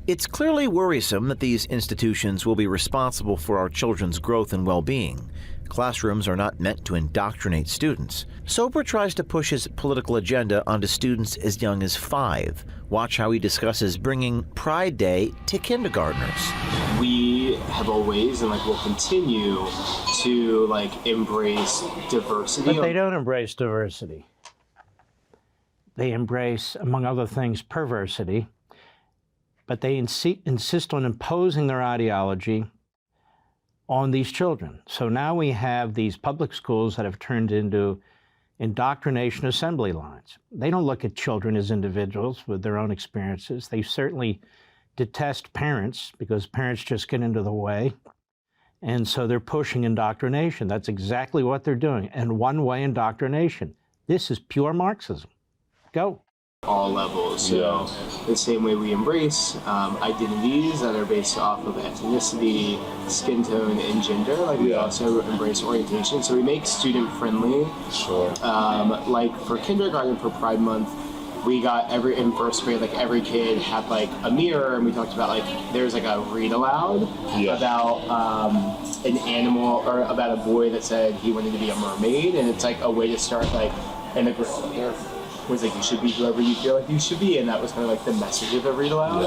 It's clearly worrisome that these institutions will be responsible for our children's growth and well-being. Classrooms are not meant to indoctrinate students. Soper tries to push his political agenda onto students as young as 5. Watch how he discusses bringing Pride Day to kindergartners. We have always and like will continue to like embrace diversity. But they don't embrace diversity. They embrace, among other things, perversity. But they insist on imposing their ideology on these children. So now we have these public schools that have turned into indoctrination assembly lines. They don't look at children as individuals with their own experiences. They certainly detest parents because parents just get into the way. And so they're pushing indoctrination. That's exactly what they're doing. And one-way indoctrination. This is pure Marxism. Go. All levels. So the same way we embrace identities that are based off of ethnicity, skin tone, and gender, like we also embrace orientation. So we make student friendly. Sure. Like for kindergarten, for Pride Month, we got in first grade, like every kid had like a mirror, and we talked about like there's like a read aloud about an animal or about a boy that said he wanted to be a mermaid, and it's like a way to start like in a group. Was like you should be whoever you feel like you should be, and that was kind of like the message of the read aloud.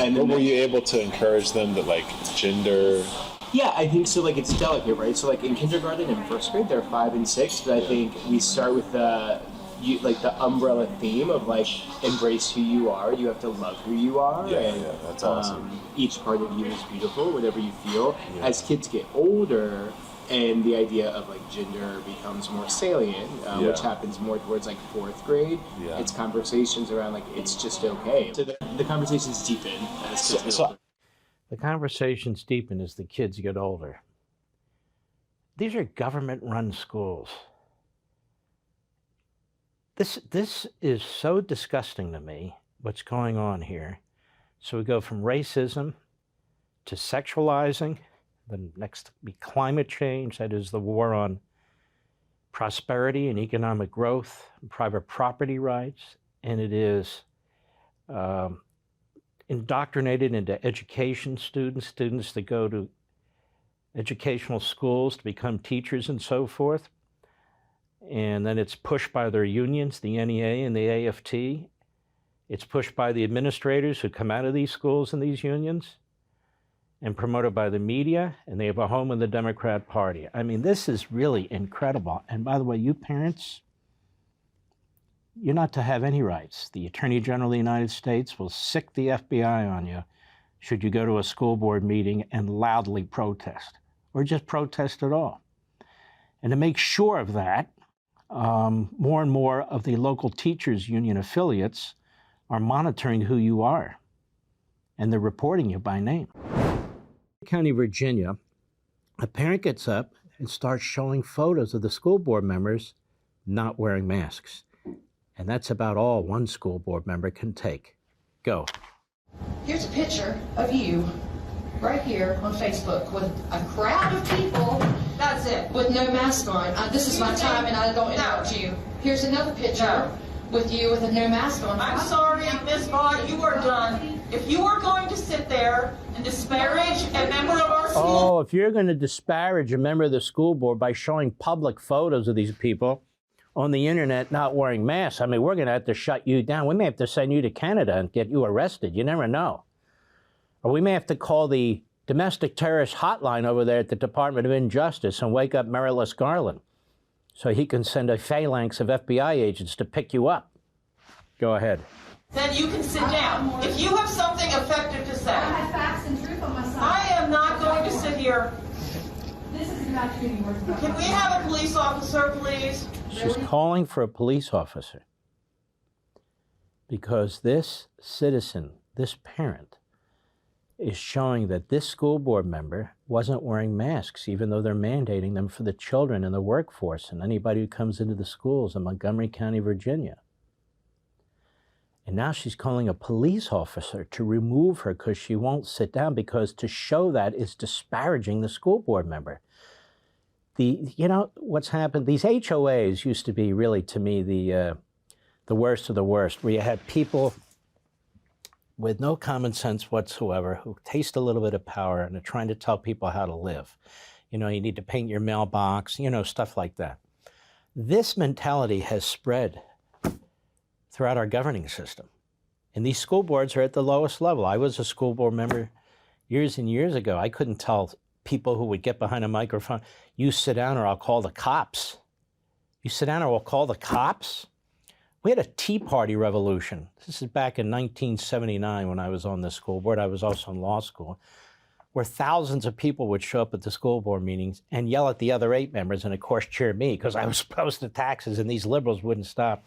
And then were you able to encourage them that like gender? Yeah, I think so. Like it's delicate, right? So like in kindergarten and first grade, they're 5 and 6, but I think we start with the umbrella theme of like embrace who you are. You have to love who you are. That's awesome. Each part of you is beautiful, whatever you feel. As kids get older, and the idea of like gender becomes more salient, which happens more towards like 4th grade. It's conversations around like it's just okay. So the conversations deepen as kids get older. The conversations deepen as the kids get older. These are government-run schools. This is so disgusting to me, what's going on here. So we go from racism to sexualizing. The next be climate change, that is the war on prosperity and economic growth, and private property rights, and it is indoctrinated into education students that go to educational schools to become teachers and so forth. And then it's pushed by their unions, the NEA and the AFT. It's pushed by the administrators who come out of these schools and these unions, and promoted by the media, and they have a home in the Democrat Party. I mean, this is really incredible. And by the way, you parents, you're not to have any rights. The Attorney General of the United States will sic the FBI on you should you go to a school board meeting and loudly protest, or just protest at all. And to make sure of that, more and more of the local teachers union affiliates are monitoring who you are, and they're reporting you by name. County, Virginia, a parent gets up and starts showing photos of the school board members not wearing masks. And that's about all one school board member can take. Go. Here's a picture of you right here on Facebook with a crowd of people. That's it. With no mask on. This is my time and I don't interrupt you. Here's another picture with you with a mask on. I'm sorry, Ms. Vaught, you are done. If you are going to sit there and disparage a member of our school. Oh, if you're going to disparage a member of the school board by showing public photos of these people on the internet not wearing masks, I mean, we're going to have to shut you down. We may have to send you to Canada and get you arrested. You never know. Or we may have to call the domestic terrorist hotline over there at the Department of Injustice and wake up Merrillis Garland so he can send a phalanx of FBI agents to pick you up. Go ahead. Then you can sit down. If you have something effective to say. I have facts and truth on my side. I am not going to sit here. This is about treating words. Can we have a police officer, please? She's calling for a police officer because this citizen, this parent, is showing that this school board member wasn't wearing masks, even though they're mandating them for the children in the workforce and anybody who comes into the schools in Montgomery County, Virginia. And now she's calling a police officer to remove her because she won't sit down, because to show that is disparaging the school board member. You know, what's happened, these HOAs used to be really, to me, the worst of the worst, where you had people with no common sense whatsoever who taste a little bit of power and are trying to tell people how to live. You know, you need to paint your mailbox, you know, stuff like that. This mentality has spread throughout our governing system. And these school boards are at the lowest level. I was a school board member years and years ago. I couldn't tell people who would get behind a microphone, you sit down or I'll call the cops. You sit down or we'll call the cops? We had a Tea Party revolution. This is back in 1979 when I was on the school board. I was also in law school, where thousands of people would show up at the school board meetings and yell at the other 8 members and, of course, cheer me because I was opposed to taxes and these liberals wouldn't stop.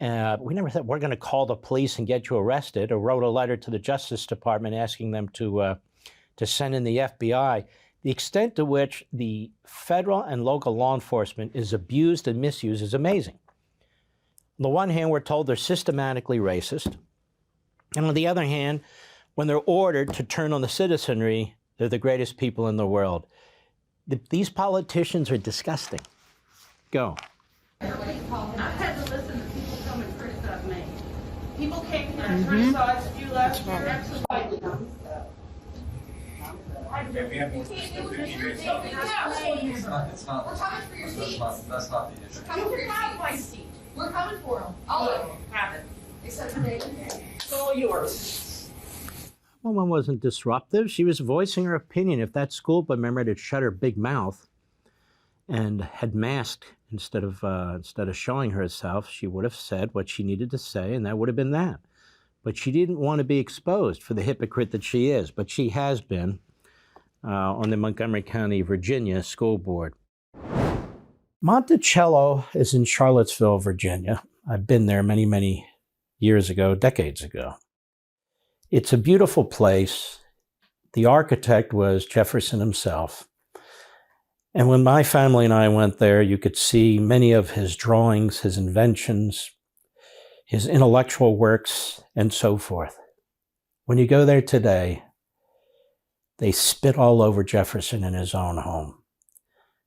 We never said we're going to call the police and get you arrested, or wrote a letter to the Justice Department asking them to send in the FBI. The extent to which the federal and local law enforcement is abused and misused is amazing. On the one hand, we're told they're systematically racist. And on the other hand, when they're ordered to turn on the citizenry, they're the greatest people in the world. These politicians are disgusting. Go. I've had to listen to people come and criticize me. People came here and criticized you last year. Absolutely. It's not. We're coming for your seats. That's not the issue. Coming for your seats. We're coming for them. All of them. Have it. Except for David. It's all yours. Woman wasn't disruptive. She was voicing her opinion. If that school board member had shut her big mouth and had masked instead of showing herself, she would have said what she needed to say, and that would have been that. But she didn't want to be exposed for the hypocrite that she is. But she has been on the Montgomery County, Virginia school board. Monticello is in Charlottesville, Virginia. I've been there many, many years ago, decades ago. It's a beautiful place. The architect was Jefferson himself. And when my family and I went there, you could see many of his drawings, his inventions, his intellectual works, and so forth. When you go there today, they spit all over Jefferson in his own home.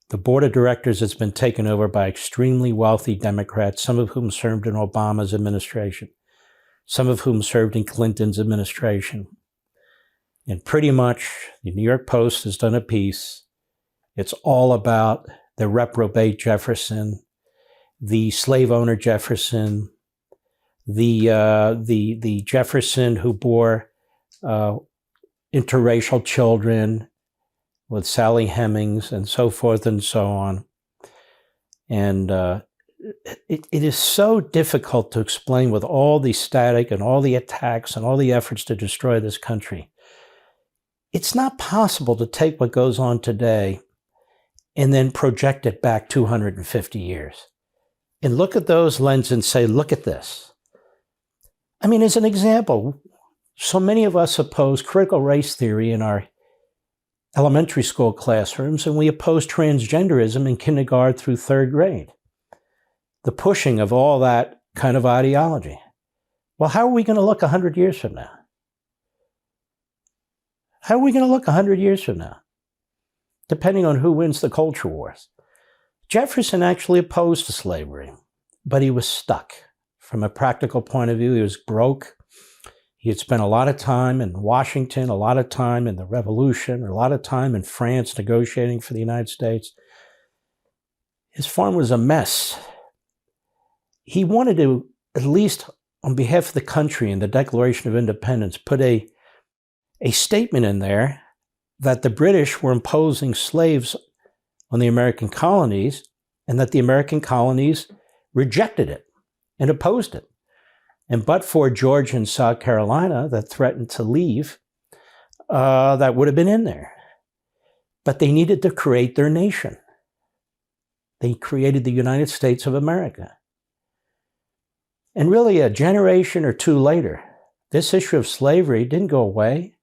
The board of directors has been taken over by extremely wealthy Democrats, some of whom served in Obama's administration, some of whom served in Clinton's administration. And pretty much, the New York Post has done a piece. It's all about the reprobate Jefferson, the slave owner Jefferson, the Jefferson who bore interracial children with Sally Hemings and so forth and so on. And it is so difficult to explain with all the static and all the attacks and all the efforts to destroy this country. It's not possible to take what goes on today and then project it back 250 years and look at those lenses and say, look at this. I mean, as an example, so many of us oppose critical race theory in our elementary school classrooms, and we oppose transgenderism in kindergarten through 3rd grade. The pushing of all that kind of ideology. Well, how are we going to look 100 years from now? How are we going to look 100 years from now? Depending on who wins the culture wars. Jefferson actually opposed to slavery, but he was stuck From a practical point of view, he was broke. He had spent a lot of time in Washington, a lot of time in the Revolution, a lot of time in France negotiating for the United States. His farm was a mess. He wanted to, at least on behalf of the country in the Declaration of Independence, put a statement in there that the British were imposing slaves on the American colonies and that the American colonies rejected it and opposed it. And but for Georgia and South Carolina that threatened to leave, that would have been in there. But they needed to create their nation. They created the United States of America. And really, a generation or two later, this issue of slavery didn't go away.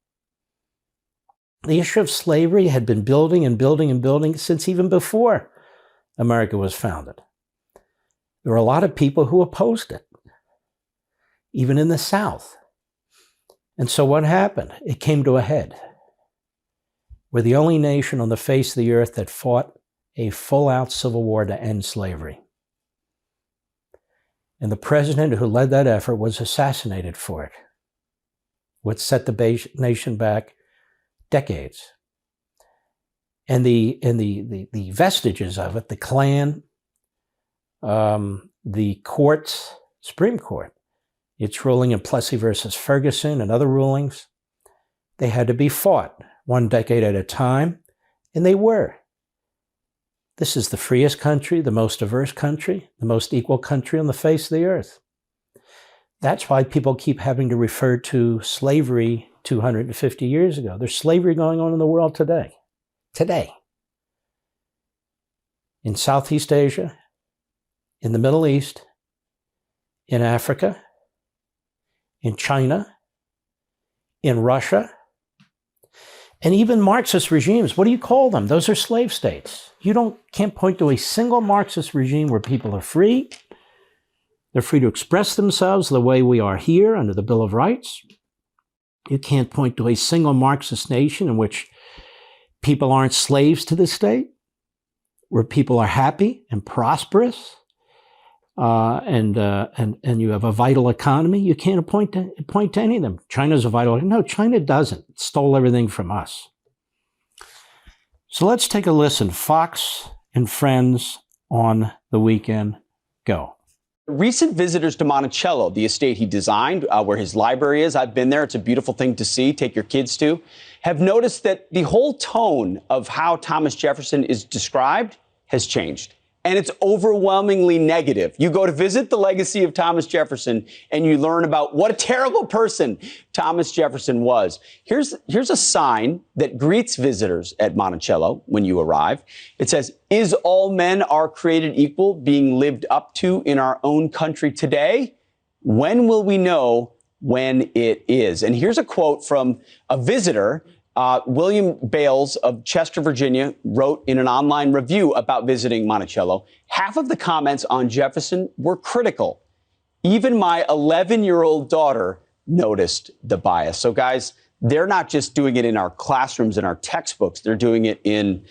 The issue of slavery had been building and building and building since even before America was founded. There were a lot of people who opposed it, even in the South. And so what happened? It came to a head. We're the only nation on the face of the earth that fought a full-out civil war to end slavery. And the president who led that effort was assassinated for it, which set the nation back decades. And the vestiges of it, the Klan, the courts, Supreme Court, its ruling in Plessy versus Ferguson and other rulings, they had to be fought one decade at a time, and they were. This is the freest country, the most diverse country, the most equal country on the face of the earth. That's why people keep having to refer to slavery 250 years ago. There's slavery going on in the world today. Today. In Southeast Asia, in the Middle East, in Africa, in China, in Russia, and even Marxist regimes. What do you call them? Those are slave states. You can't point to a single Marxist regime where people are free. They're free to express themselves the way we are here under the Bill of Rights. You can't point to a single Marxist nation in which people aren't slaves to the state, where people are happy and prosperous, and you have a vital economy. You can't point to any of them. China's a vital. No, China doesn't. It stole everything from us. So let's take a listen. Fox and Friends on the Weekend. Go. Recent visitors to Monticello, the estate he designed, where his library is, I've been there, it's a beautiful thing to see, take your kids to, have noticed that the whole tone of how Thomas Jefferson is described has changed. And it's overwhelmingly negative. You go to visit the legacy of Thomas Jefferson and you learn about what a terrible person Thomas Jefferson was. Here's a sign that greets visitors at Monticello when you arrive. It says, "Is all men are created equal being lived up to in our own country today? When will we know when it is?" And here's a quote from a visitor. William Bales of Chester, Virginia, wrote in an online review about visiting Monticello, half of the comments on Jefferson were critical. Even my 11-year-old daughter noticed the bias. So, guys, they're not just doing it in our classrooms and our textbooks. They're doing it in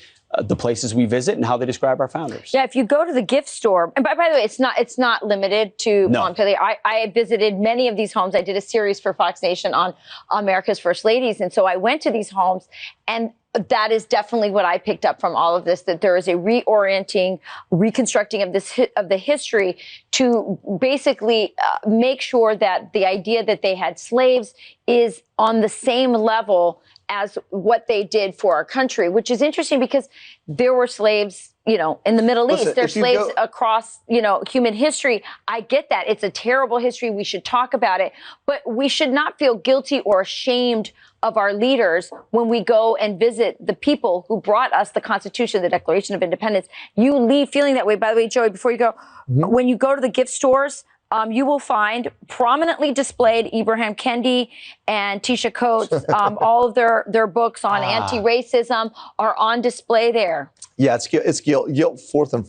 the places we visit and how they describe our founders. Yeah, if you go to the gift store, and by the way, it's not limited to Montpelier. I visited many of these homes. I did a series for Fox Nation on America's First Ladies, and so I went to these homes, and that is definitely what I picked up from all of this, that there is a reorienting, reconstructing of the history to basically make sure that the idea that they had slaves is on the same level as what they did for our country, which is interesting because there were slaves, in the Middle East. There's slaves across, human history. I get that. It's a terrible history. We should talk about it. But we should not feel guilty or ashamed of our leaders when we go and visit the people who brought us the Constitution, the Declaration of Independence. You leave feeling that way. By the way, Joey, before you go, when you go to the gift stores, you will find prominently displayed Ibram Kendi and Tisha Coates. All of their books on anti-racism are on display there. Yeah, it's guilt fourth and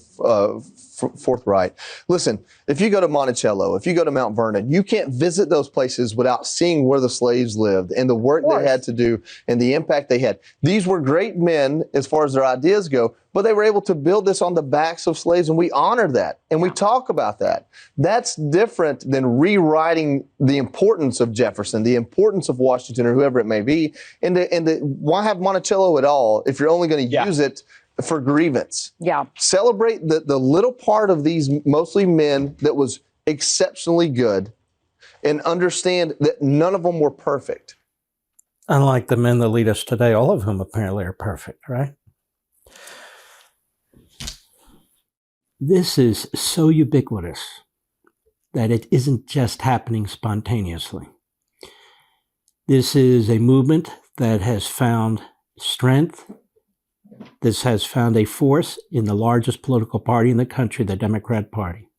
forthright. Listen, if you go to Monticello, if you go to Mount Vernon, you can't visit those places without seeing where the slaves lived and the work they had to do and the impact they had. These were great men as far as their ideas go, but they were able to build this on the backs of slaves, and we honor that, and we talk about that. That's different than rewriting the importance of Jefferson, the importance of Washington, or whoever it may be. And why have Monticello at all if you're only going to use it for grievance? Yeah. Celebrate the little part of these mostly men that was exceptionally good, and understand that none of them were perfect. Unlike the men that lead us today, all of whom apparently are perfect, right? This is so ubiquitous that it isn't just happening spontaneously. This is a movement that has found strength. This has found a force in the largest political party in the country, the Democrat Party.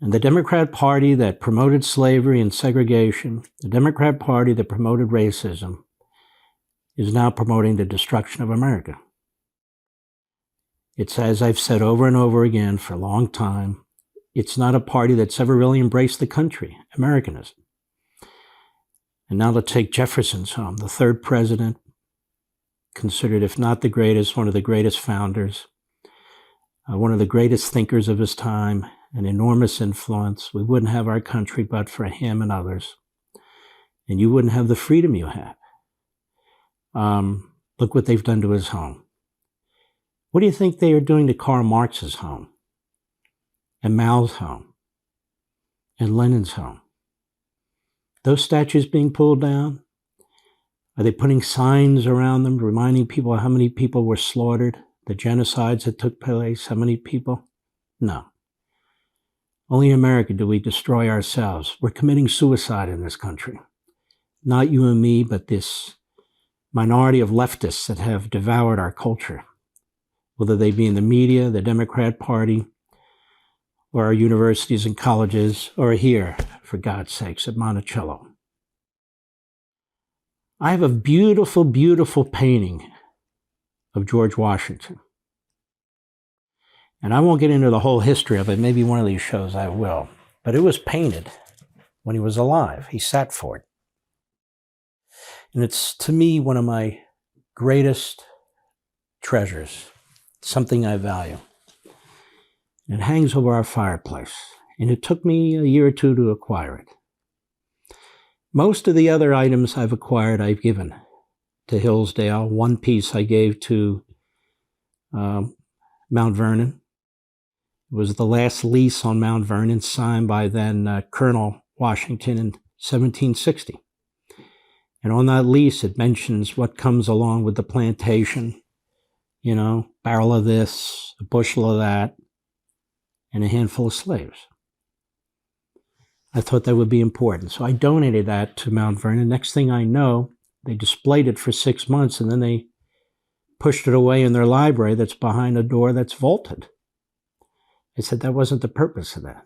And the Democrat Party that promoted slavery and segregation, the Democrat Party that promoted racism, is now promoting the destruction of America. It's, as I've said over and over again for a long time, it's not a party that's ever really embraced the country, Americanism. And now to take Jefferson's home, the third president, considered, if not the greatest, one of the greatest founders, one of the greatest thinkers of his time, an enormous influence. We wouldn't have our country but for him and others. And you wouldn't have the freedom you have. Look what they've done to his home. What do you think they are doing to Karl Marx's home, and Mao's home, and Lenin's home? Those statues being pulled down? Are they putting signs around them, reminding people how many people were slaughtered, the genocides that took place, how many people? No. Only in America do we destroy ourselves. We're committing suicide in this country. Not you and me, but this minority of leftists that have devoured our culture, whether they be in the media, the Democrat Party, or our universities and colleges, or here, for God's sakes, at Monticello. I have a beautiful, beautiful painting of George Washington. And I won't get into the whole history of it. Maybe one of these shows I will. But it was painted when he was alive. He sat for it. And it's, to me, one of my greatest treasures, something I value. It hangs over our fireplace. And it took me a year or two to acquire it. Most of the other items I've acquired, I've given to Hillsdale. One piece I gave to Mount Vernon. It was the last lease on Mount Vernon signed by then Colonel Washington in 1760. And on that lease, it mentions what comes along with the plantation. You know, barrel of this, a bushel of that, and a handful of slaves. I thought that would be important. So I donated that to Mount Vernon. Next thing I know, they displayed it for 6 months, and then they pushed it away in their library that's behind a door that's vaulted. I said that wasn't the purpose of that.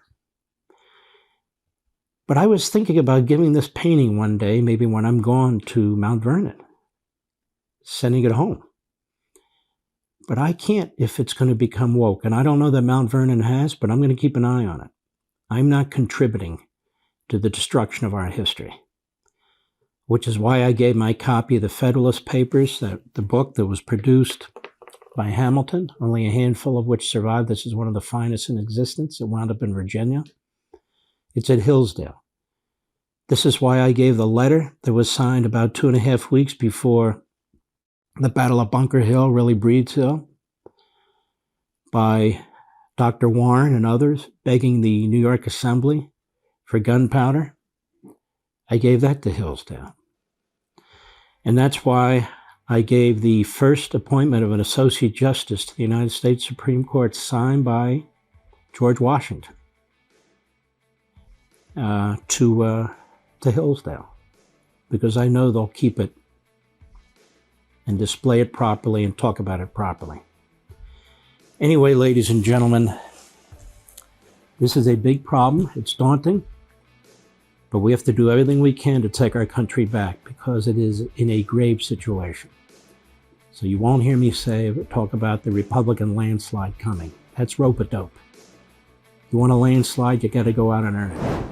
But I was thinking about giving this painting one day, maybe when I'm gone, to Mount Vernon, sending it home. But I can't if it's going to become woke. And I don't know that Mount Vernon has, but I'm going to keep an eye on it. I'm not contributing to the destruction of our history, which is why I gave my copy of the Federalist Papers, the book that was produced by Hamilton, only a handful of which survived. This is one of the finest in existence. It wound up in Virginia. It's at Hillsdale. This is why I gave the letter that was signed about 2.5 weeks before the Battle of Bunker Hill, really Breed's Hill, by Dr. Warren and others, begging the New York Assembly for gunpowder. I gave that to Hillsdale. And that's why I gave the first appointment of an Associate Justice to the United States Supreme Court signed by George Washington to Hillsdale, because I know they'll keep it and display it properly and talk about it properly. Anyway, ladies and gentlemen, this is a big problem. It's daunting, but we have to do everything we can to take our country back because it is in a grave situation. So you won't hear me talk about the Republican landslide coming. That's rope-a-dope. You want a landslide, you got to go out and earn it.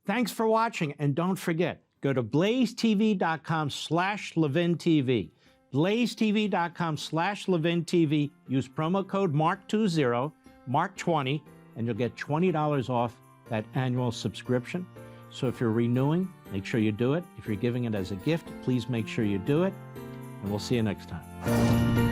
Thanks for watching, and don't forget, go to blazetv.com/LevinTV. blazetv.com/LevinTV. Use promo code MARK20, MARK20, and you'll get $20 off that annual subscription. So if you're renewing, make sure you do it. If you're giving it as a gift, please make sure you do it. And we'll see you next time.